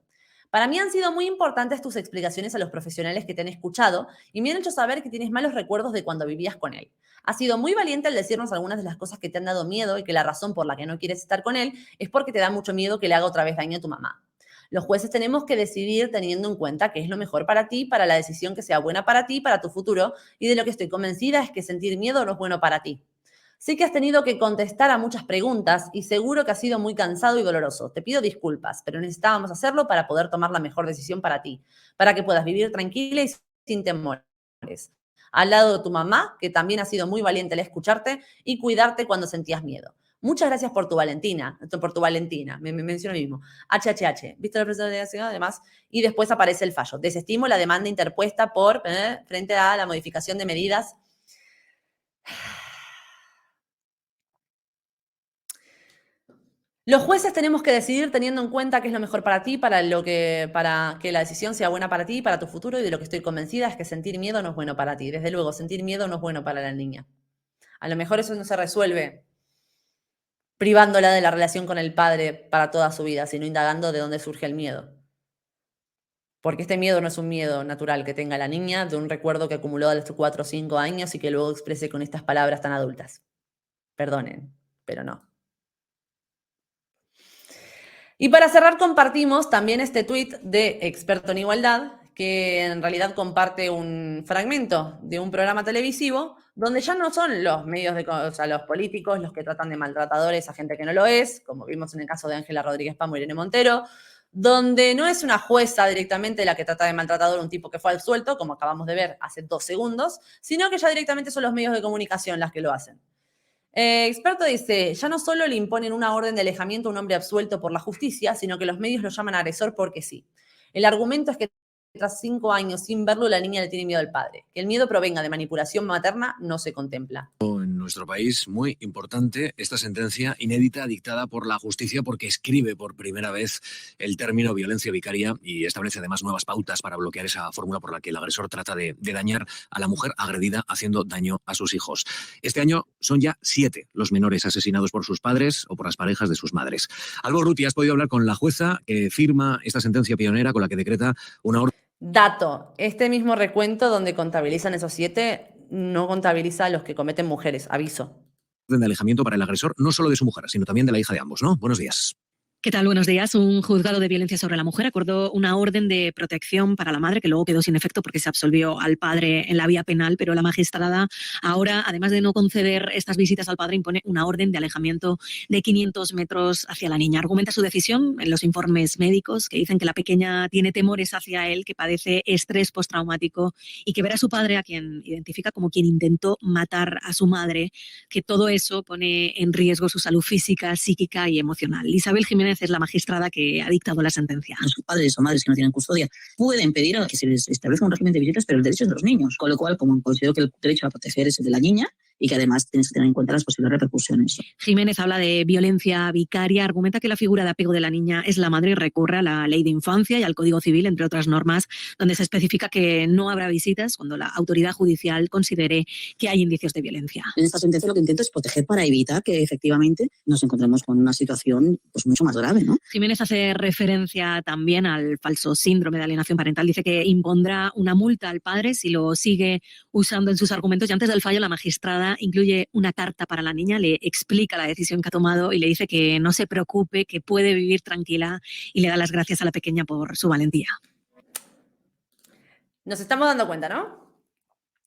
Para mí han sido muy importantes tus explicaciones a los profesionales que te han escuchado y me han hecho saber que tienes malos recuerdos de cuando vivías con él. Has sido muy valiente al decirnos algunas de las cosas que te han dado miedo y que la razón por la que no quieres estar con él es porque te da mucho miedo que le haga otra vez daño a tu mamá. Los jueces tenemos que decidir teniendo en cuenta qué es lo mejor para ti, para la decisión que sea buena para ti, para tu futuro, y de lo que estoy convencida es que sentir miedo no es bueno para ti. Sé que has tenido que contestar a muchas preguntas y seguro que ha sido muy cansado y doloroso. Te pido disculpas, pero necesitábamos hacerlo para poder tomar la mejor decisión para ti, para que puedas vivir tranquila y sin temores. Al lado de tu mamá, que también ha sido muy valiente al escucharte y cuidarte cuando sentías miedo. Muchas gracias por tu valentina, me menciono lo mismo. HHH, ¿viste la presentación además? Y después aparece el fallo. Desestimo la demanda interpuesta por, frente a la modificación de medidas. Los jueces tenemos que decidir teniendo en cuenta qué es lo mejor para ti, para que la decisión sea buena para ti, para tu futuro, y de lo que estoy convencida es que sentir miedo no es bueno para ti. Desde luego, sentir miedo no es bueno para la niña. A lo mejor eso no se resuelve privándola de la relación con el padre para toda su vida, sino indagando de dónde surge el miedo. Porque este miedo no es un miedo natural que tenga la niña de un recuerdo que acumuló de los 4 o 5 años y que luego exprese con estas palabras tan adultas. Perdonen, pero no. Y para cerrar, compartimos también este tuit de Experto en Igualdad, que en realidad comparte un fragmento de un programa televisivo donde ya no son los medios los políticos los que tratan de maltratadores a gente que no lo es, como vimos en el caso de Ángela Rodríguez Pamo y Irene Montero, donde no es una jueza directamente la que trata de maltratador a un tipo que fue absuelto, como acabamos de ver hace 2 segundos, sino que ya directamente son los medios de comunicación las que lo hacen. Experto dice, ya no solo le imponen una orden de alejamiento a un hombre absuelto por la justicia, sino que los medios lo llaman agresor porque sí. El argumento es que tras 5 años sin verlo, la niña le tiene miedo al padre. Que el miedo provenga de manipulación materna no se contempla. En nuestro país, muy importante, esta sentencia inédita dictada por la justicia porque escribe por primera vez el término violencia vicaria y establece además nuevas pautas para bloquear esa fórmula por la que el agresor trata de dañar a la mujer agredida haciendo daño a sus hijos. Este año son ya 7 los menores asesinados por sus padres o por las parejas de sus madres. Alba Urrutia, has podido hablar con la jueza que firma esta sentencia pionera con la que decreta una orden. Dato, este mismo recuento donde contabilizan esos 7 no contabiliza a los que cometen mujeres, aviso. De alejamiento para el agresor, no solo de su mujer, sino también de la hija de ambos, ¿no? Buenos días. ¿Qué tal? Buenos días. Un juzgado de violencia sobre la mujer acordó una orden de protección para la madre que luego quedó sin efecto porque se absolvió al padre en la vía penal, pero la magistrada ahora, además de no conceder estas visitas al padre, impone una orden de alejamiento de 500 metros hacia la niña. Argumenta su decisión en los informes médicos que dicen que la pequeña tiene temores hacia él, que padece estrés postraumático y que ver a su padre, a quien identifica como quien intentó matar a su madre, que todo eso pone en riesgo su salud física, psíquica y emocional. Isabel Jiménez Jiménez es la magistrada que ha dictado la sentencia. Los padres o madres que no tienen custodia pueden pedir a que se les establezca un régimen de visitas, pero los derechos de los niños. Con lo cual, como considero que el derecho a proteger es el de la niña y que además tienes que tener en cuenta las posibles repercusiones. Jiménez habla de violencia vicaria, argumenta que la figura de apego de la niña es la madre y recurre a la Ley de Infancia y al Código Civil, entre otras normas, donde se especifica que no habrá visitas cuando la autoridad judicial considere que hay indicios de violencia. En esta sentencia lo que intento es proteger para evitar que efectivamente nos encontremos con una situación pues mucho más grave, ¿no? Jiménez hace referencia también al falso síndrome de alienación parental. Dice que impondrá una multa al padre si lo sigue usando en sus argumentos, y antes del fallo la magistrada incluye una carta para la niña, le explica la decisión que ha tomado y le dice que no se preocupe, que puede vivir tranquila, y le da las gracias a la pequeña por su valentía. Nos estamos dando cuenta, ¿no?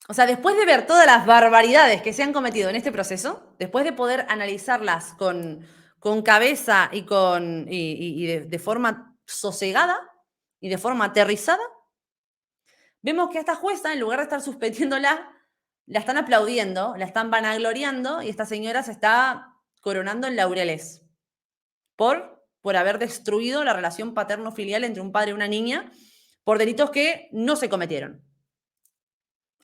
O sea, después de ver todas las barbaridades que se han cometido en este proceso, después de poder analizarlas con cabeza y de forma sosegada y de forma aterrizada, vemos que a esta jueza, en lugar de estar suspendiéndola, la están aplaudiendo, la están vanagloriando y esta señora se está coronando en laureles por haber destruido la relación paterno-filial entre un padre y una niña por delitos que no se cometieron.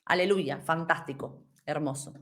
Aleluya, fantástico, hermoso.